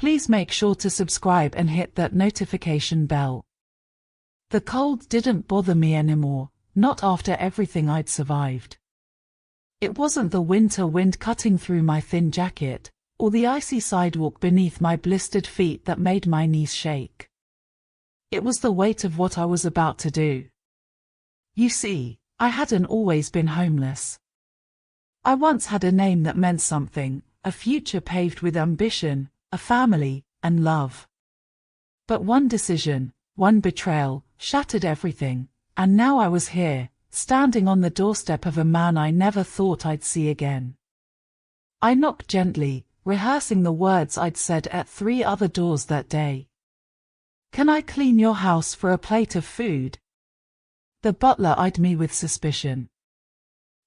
Please make sure to subscribe and hit that notification bell. The cold didn't bother me anymore, not after everything I'd survived. It wasn't the winter wind cutting through my thin jacket, or the icy sidewalk beneath my blistered feet that made my knees shake. It was the weight of what I was about to do. You see, I hadn't always been homeless. I once had a name that meant something, a future paved with ambition, a family, and love. But one decision, one betrayal, shattered everything, and now I was here, standing on the doorstep of a man I never thought I'd see again. I knocked gently, rehearsing the words I'd said at 3 other doors that day. "Can I clean your house for a plate of food?" The butler eyed me with suspicion.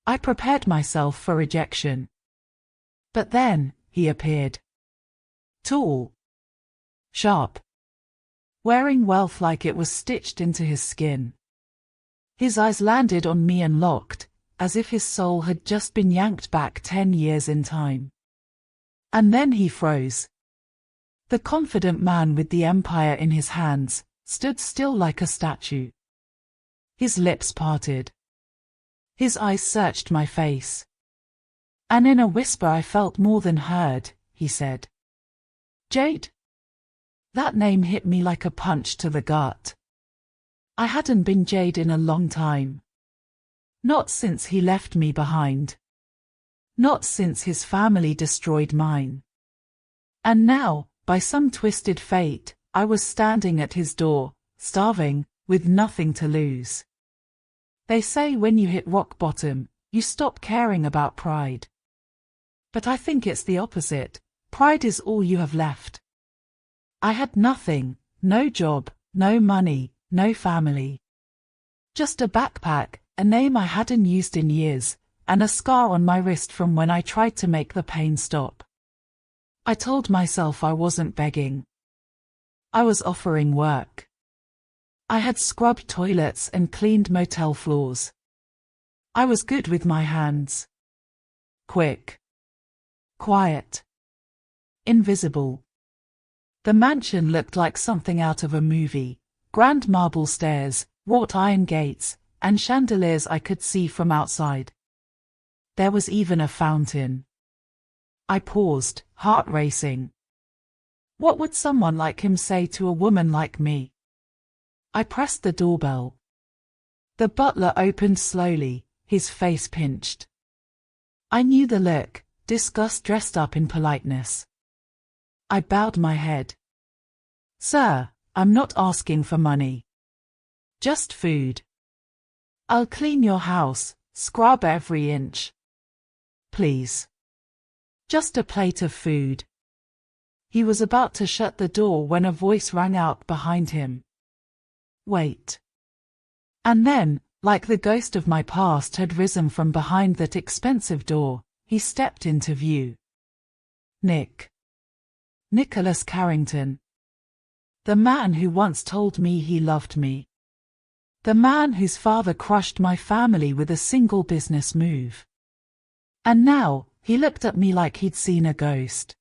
I prepared myself for rejection. But then, he appeared. Tall. Sharp. Wearing wealth like it was stitched into his skin. His eyes landed on me and locked, as if his soul had just been yanked back 10 years in time. And then he froze. The confident man with the empire in his hands stood still like a statue. His lips parted. His eyes searched my face. And in a whisper I felt more than heard, he said, "Jade?" That name hit me like a punch to the gut. I hadn't been Jade in a long time. Not since he left me behind. Not since his family destroyed mine. And now, by some twisted fate, I was standing at his door, starving, with nothing to lose. They say when you hit rock bottom, you stop caring about pride. But I think it's the opposite. Pride is all you have left. I had nothing, no job, no money, no family. Just a backpack, a name I hadn't used in years, and a scar on my wrist from when I tried to make the pain stop. I told myself I wasn't begging. I was offering work. I had scrubbed toilets and cleaned motel floors. I was good with my hands. Quick. Quiet. Invisible. The mansion looked like something out of a movie. Grand marble stairs, wrought iron gates, and chandeliers I could see from outside. There was even a fountain. I paused, heart racing. What would someone like him say to a woman like me? I pressed the doorbell. The butler opened slowly, his face pinched. I knew the look, disgust dressed up in politeness. I bowed my head. "Sir, I'm not asking for money. Just food. I'll clean your house, scrub every inch. Please. Just a plate of food." He was about to shut the door when a voice rang out behind him. "Wait." And then, like the ghost of my past had risen from behind that expensive door, he stepped into view. Nicholas Carrington. The man who once told me he loved me. The man whose father crushed my family with a single business move. And now, he looked at me like he'd seen a ghost.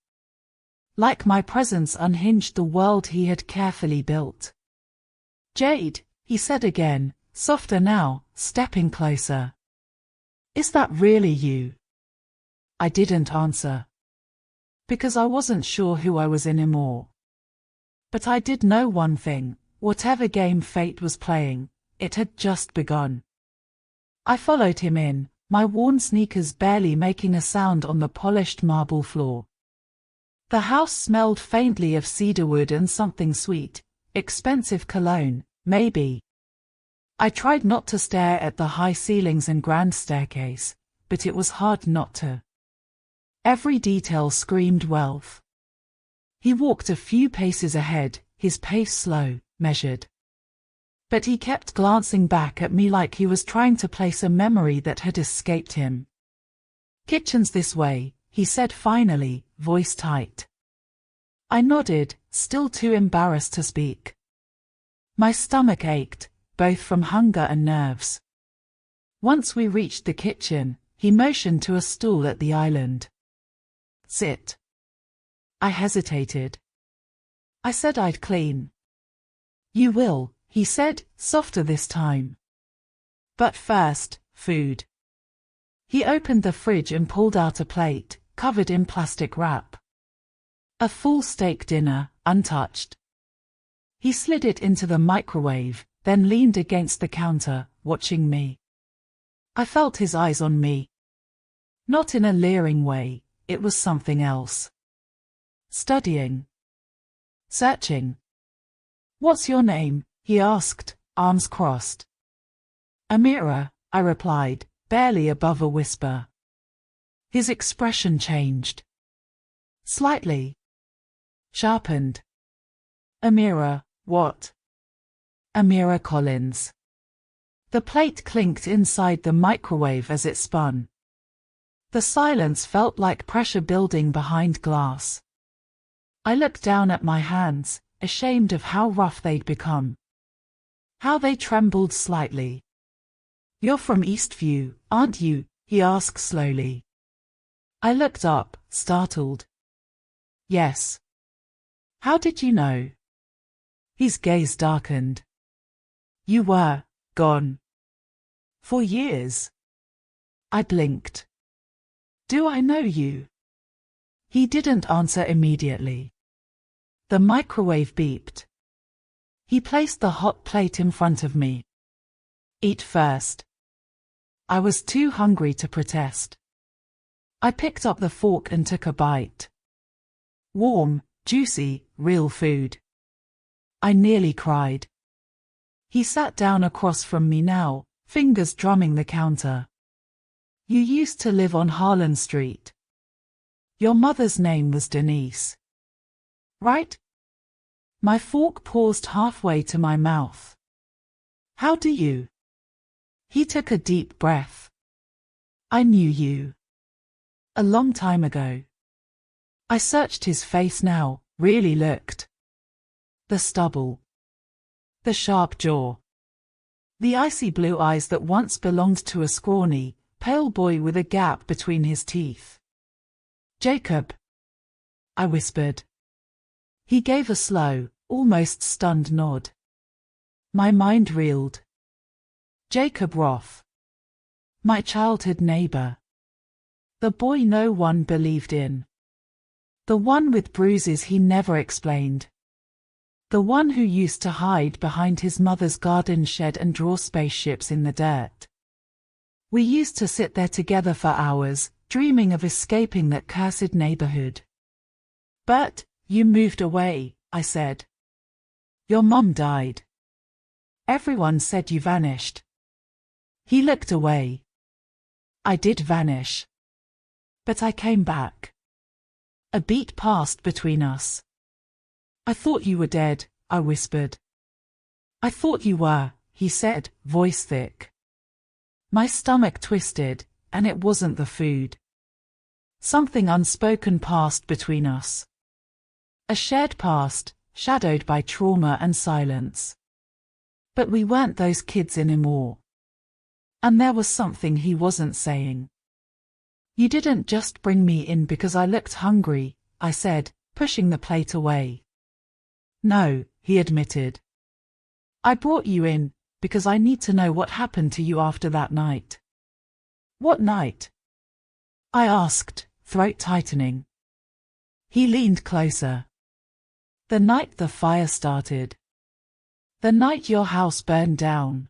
Like my presence unhinged the world he had carefully built. "Jade," he said again, softer now, stepping closer. "Is that really you?" I didn't answer. Because I wasn't sure who I was anymore. But I did know one thing, whatever game fate was playing, it had just begun. I followed him in, my worn sneakers barely making a sound on the polished marble floor. The house smelled faintly of cedarwood and something sweet, expensive cologne, maybe. I tried not to stare at the high ceilings and grand staircase, but it was hard not to. Every detail screamed wealth. He walked a few paces ahead, his pace slow, measured. But he kept glancing back at me like he was trying to place a memory that had escaped him. "Kitchen's this way," he said finally, voice tight. I nodded, still too embarrassed to speak. My stomach ached, both from hunger and nerves. Once we reached the kitchen, he motioned to a stool at the island. "Sit." I hesitated. I said I'd clean. You will, he said, softer this time. But first, food. He opened the fridge and pulled out a plate, covered in plastic wrap. A full steak dinner, untouched. He slid it into the microwave, then leaned against the counter, watching me. I felt his eyes on me. Not in a leering way, it was something else. Studying. Searching. What's your name? He asked, arms crossed. Amira, I replied, barely above a whisper. His expression changed. Slightly. Sharpened. Amira, what? Amira Collins. The plate clinked inside the microwave as it spun. The silence felt like pressure building behind glass. I looked down at my hands, ashamed of how rough they'd become. How they trembled slightly. You're from Eastview, aren't you? He asked slowly. I looked up, startled. Yes. How did you know? His gaze darkened. You were gone. For years. I blinked. Do I know you? He didn't answer immediately. The microwave beeped. He placed the hot plate in front of me. Eat first. I was too hungry to protest. I picked up the fork and took a bite. Warm, juicy, real food. I nearly cried. He sat down across from me now, fingers drumming the counter. You used to live on Harlan Street. Your mother's name was Denise. Right? My fork paused halfway to my mouth. How do you? He took a deep breath. I knew you. A long time ago. I searched his face now, really looked. The stubble. The sharp jaw. The icy blue eyes that once belonged to a scrawny, pale boy with a gap between his teeth. Jacob. I whispered. He gave a slow, almost stunned nod. My mind reeled. Jacob Roth. My childhood neighbor. The boy no one believed in. The one with bruises he never explained. The one who used to hide behind his mother's garden shed and draw spaceships in the dirt. We used to sit there together for hours, dreaming of escaping that cursed neighborhood. But, you moved away, I said. Your mom died. Everyone said you vanished. He looked away. I did vanish. But I came back. A beat passed between us. I thought you were dead, I whispered. I thought you were, he said, voice thick. My stomach twisted, and it wasn't the food. Something unspoken passed between us. A shared past, shadowed by trauma and silence. But we weren't those kids anymore. And there was something he wasn't saying. You didn't just bring me in because I looked hungry, I said, pushing the plate away. No, he admitted. I brought you in, because I need to know what happened to you after that night. What night? I asked, throat tightening. He leaned closer. The night the fire started. The night your house burned down.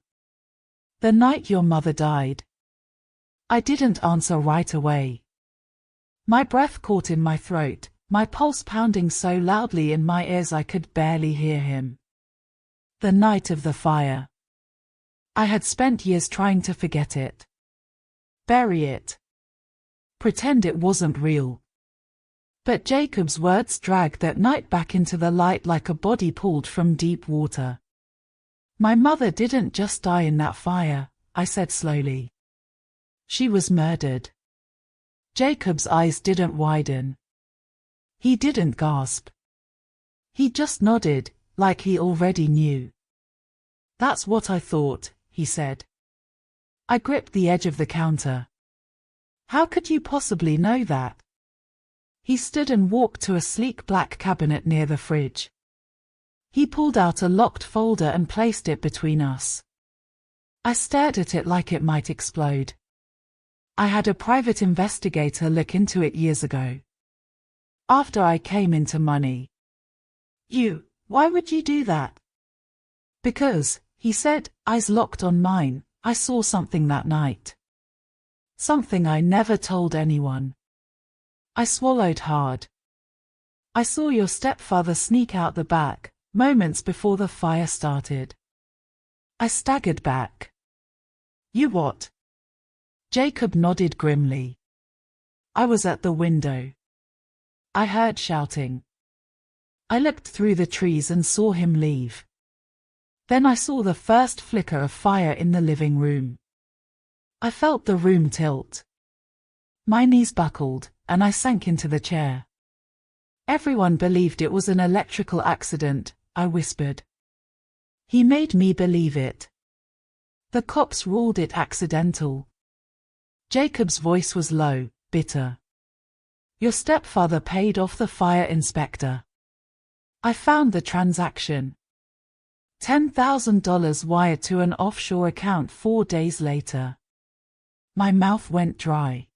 The night your mother died. I didn't answer right away. My breath caught in my throat, my pulse pounding so loudly in my ears I could barely hear him. The night of the fire. I had spent years trying to forget it. Bury it. Pretend it wasn't real. But Jacob's words dragged that night back into the light like a body pulled from deep water. My mother didn't just die in that fire, I said slowly. She was murdered. Jacob's eyes didn't widen. He didn't gasp. He just nodded, like he already knew. That's what I thought, he said. I gripped the edge of the counter. How could you possibly know that? He stood and walked to a sleek black cabinet near the fridge. He pulled out a locked folder and placed it between us. I stared at it like it might explode. I had a private investigator look into it years ago. After I came into money. Why would you do that? Because, he said, eyes locked on mine, I saw something that night. Something I never told anyone. I swallowed hard. I saw your stepfather sneak out the back, moments before the fire started. I staggered back. You what? Jacob nodded grimly. I was at the window. I heard shouting. I looked through the trees and saw him leave. Then I saw the first flicker of fire in the living room. I felt the room tilt. My knees buckled, and I sank into the chair. Everyone believed it was an electrical accident, I whispered. He made me believe it. The cops ruled it accidental. Jacob's voice was low, bitter. Your stepfather paid off the fire inspector. I found the transaction. $10,000 wired to an offshore account 4 days later. My mouth went dry.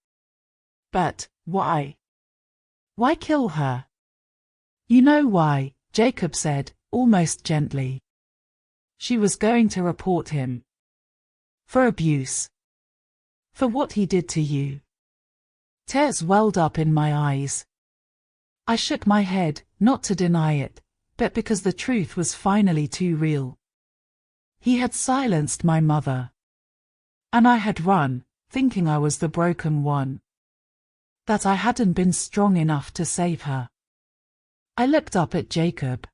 But, why? Why kill her? You know why, Jacob said, almost gently. She was going to report him. For abuse. For what he did to you. Tears welled up in my eyes. I shook my head, not to deny it, but because the truth was finally too real. He had silenced my mother. And I had run, thinking I was the broken one. That I hadn't been strong enough to save her. I looked up at Jacob.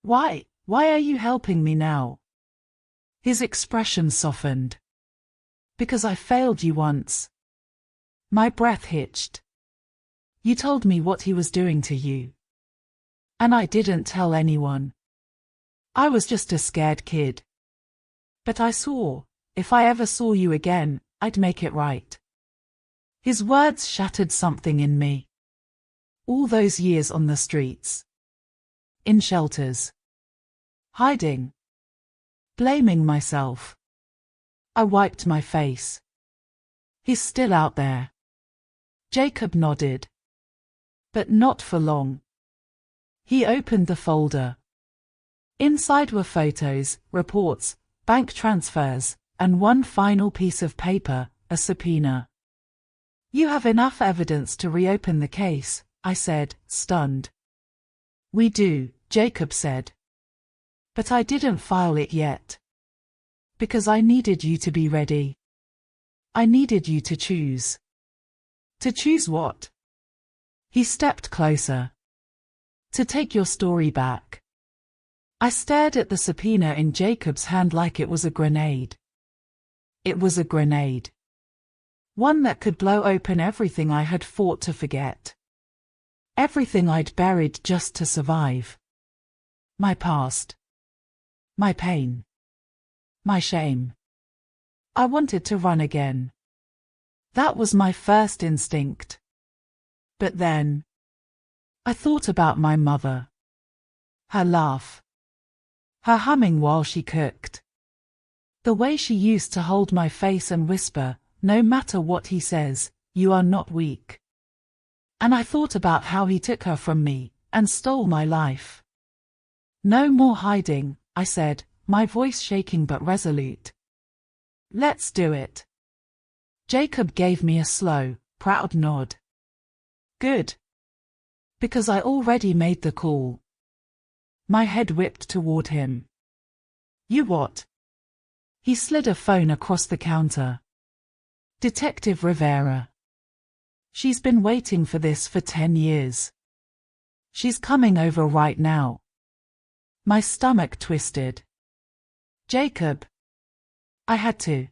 Why are you helping me now? His expression softened. Because I failed you once. My breath hitched. You told me what he was doing to you. And I didn't tell anyone. I was just a scared kid. But I swore, if I ever saw you again, I'd make it right. His words shattered something in me. All those years on the streets. In shelters. Hiding. Blaming myself. I wiped my face. He's still out there. Jacob nodded. But not for long. He opened the folder. Inside were photos, reports, bank transfers, and one final piece of paper, a subpoena. You have enough evidence to reopen the case, I said, stunned. We do, Jacob said. But I didn't file it yet. Because I needed you to be ready. I needed you to choose. To choose what? He stepped closer. To take your story back. I stared at the subpoena in Jacob's hand like it was a grenade. It was a grenade. One that could blow open everything I had fought to forget. Everything I'd buried just to survive. My past. My pain. My shame. I wanted to run again. That was my first instinct. But then, I thought about my mother. Her laugh. Her humming while she cooked. The way she used to hold my face and whisper, no matter what he says, you are not weak. And I thought about how he took her from me, and stole my life. No more hiding, I said, my voice shaking but resolute. Let's do it. Jacob gave me a slow, proud nod. Good. Because I already made the call. My head whipped toward him. You what? He slid a phone across the counter. Detective Rivera. She's been waiting for this for 10 years. She's coming over right now. My stomach twisted. Jacob. I had to.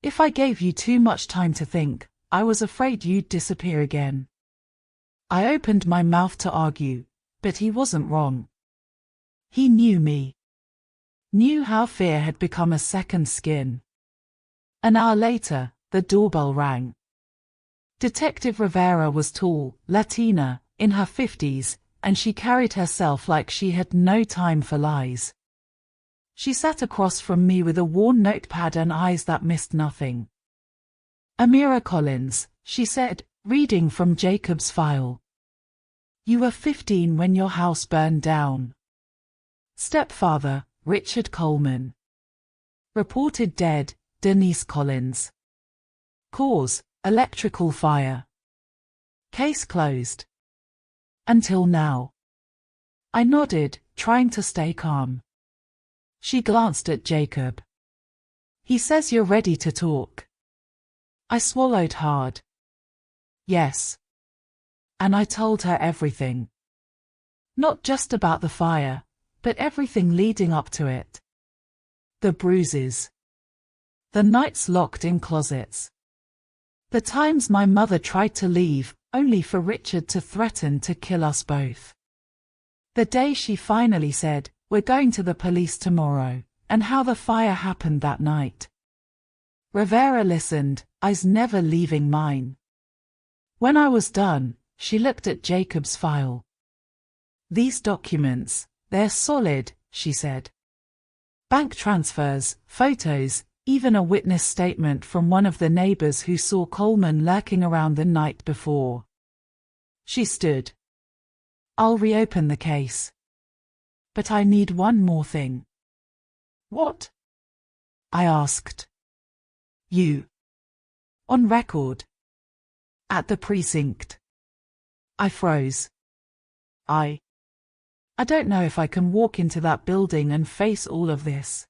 If I gave you too much time to think, I was afraid you'd disappear again. I opened my mouth to argue, but he wasn't wrong. He knew me. Knew how fear had become a second skin. An hour later, the doorbell rang. Detective Rivera was tall, Latina, in her 50s, and she carried herself like she had no time for lies. She sat across from me with a worn notepad and eyes that missed nothing. "Amira Collins," she said, reading from Jacob's file. "You were 15 when your house burned down. Stepfather, Richard Coleman. Reported dead, Denise Collins. Cause, electrical fire. Case closed. Until now." I nodded, trying to stay calm. She glanced at Jacob. "He says you're ready to talk." I swallowed hard. "Yes." And I told her everything. Not just about the fire, but everything leading up to it. The bruises. The nights locked in closets. The times my mother tried to leave, only for Richard to threaten to kill us both. The day she finally said, "We're going to the police tomorrow," and how the fire happened that night. Rivera listened, eyes never leaving mine. When I was done, she looked at Jacob's file. "These documents, they're solid," she said. "Bank transfers, photos, even a witness statement from one of the neighbors who saw Coleman lurking around the night before." She stood. "I'll reopen the case. But I need one more thing." "What?" I asked. "You. On record. At the precinct." I froze. I don't know if I can walk into that building and face all of this."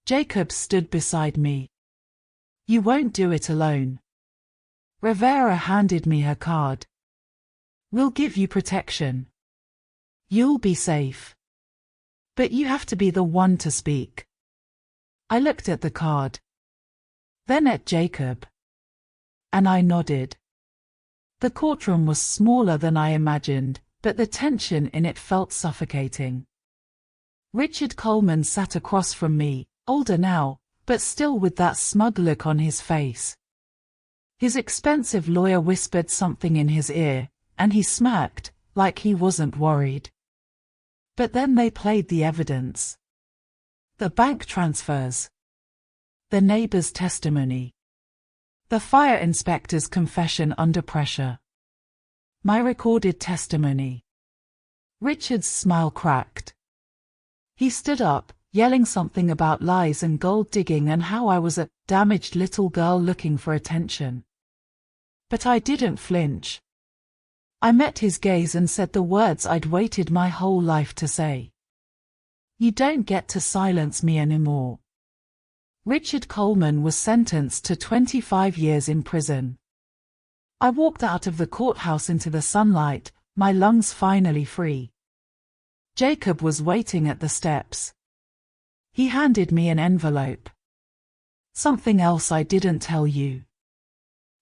Jacob stood beside me. "You won't do it alone." Rivera handed me her card. "We'll give you protection. You'll be safe. But you have to be the one to speak." I looked at the card. Then at Jacob. And I nodded. The courtroom was smaller than I imagined, but the tension in it felt suffocating. Richard Coleman sat across from me, older now, but still with that smug look on his face. His expensive lawyer whispered something in his ear, and he smirked, like he wasn't worried. But then they played the evidence. The bank transfers. The neighbor's testimony. The fire inspector's confession under pressure. My recorded testimony. Richard's smile cracked. He stood up, yelling something about lies and gold digging and how I was a damaged little girl looking for attention. But I didn't flinch. I met his gaze and said the words I'd waited my whole life to say. "You don't get to silence me anymore." Richard Coleman was sentenced to 25 years in prison. I walked out of the courthouse into the sunlight, my lungs finally free. Jacob was waiting at the steps. He handed me an envelope. "Something else I didn't tell you."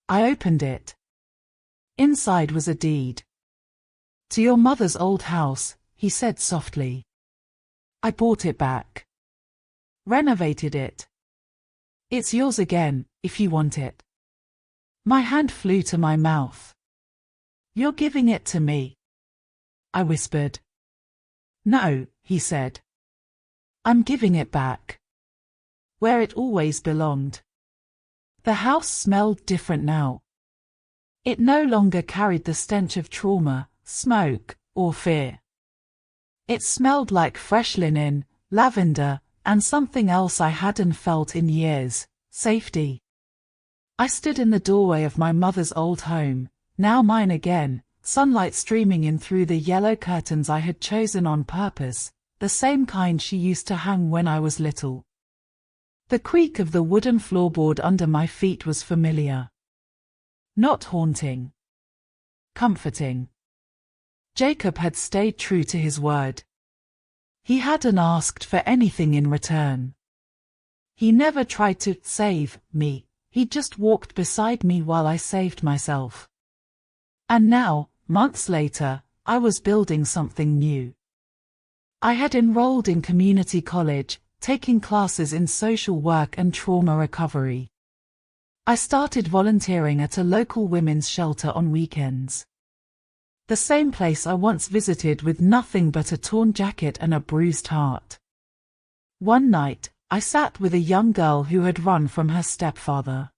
I opened it. Inside was a deed. "To your mother's old house," he said softly. "I bought it back. Renovated it. It's yours again, if you want it." My hand flew to my mouth. "You're giving it to me?" I whispered. "No," he said. "I'm giving it back. Where it always belonged." The house smelled different now. It no longer carried the stench of trauma, smoke, or fear. It smelled like fresh linen, lavender, and something else I hadn't felt in years: safety. I stood in the doorway of my mother's old home, now mine again, sunlight streaming in through the yellow curtains I had chosen on purpose, the same kind she used to hang when I was little. The creak of the wooden floorboard under my feet was familiar. Not haunting. Comforting. Jacob had stayed true to his word. He hadn't asked for anything in return. He never tried to save me, he just walked beside me while I saved myself. And now, months later, I was building something new. I had enrolled in community college, taking classes in social work and trauma recovery. I started volunteering at a local women's shelter on weekends. The same place I once visited with nothing but a torn jacket and a bruised heart. One night, I sat with a young girl who had run from her stepfather.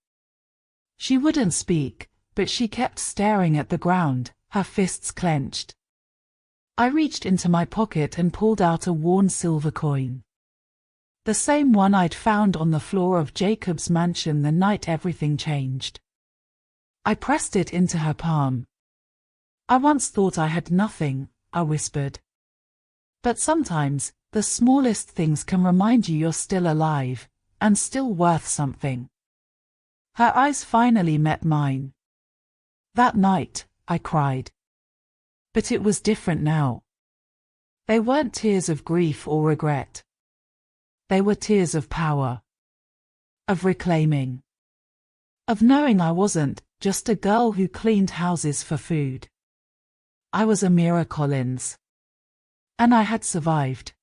She wouldn't speak, but she kept staring at the ground, her fists clenched. I reached into my pocket and pulled out a worn silver coin. The same one I'd found on the floor of Jacob's mansion the night everything changed. I pressed it into her palm. I once thought I had nothing, I whispered. But sometimes, the smallest things can remind you you're still alive, and still worth something. Her eyes finally met mine. That night, I cried. But it was different now. They weren't tears of grief or regret. They were tears of power. Of reclaiming. Of knowing I wasn't just a girl who cleaned houses for food. I was Amira Collins. And I had survived.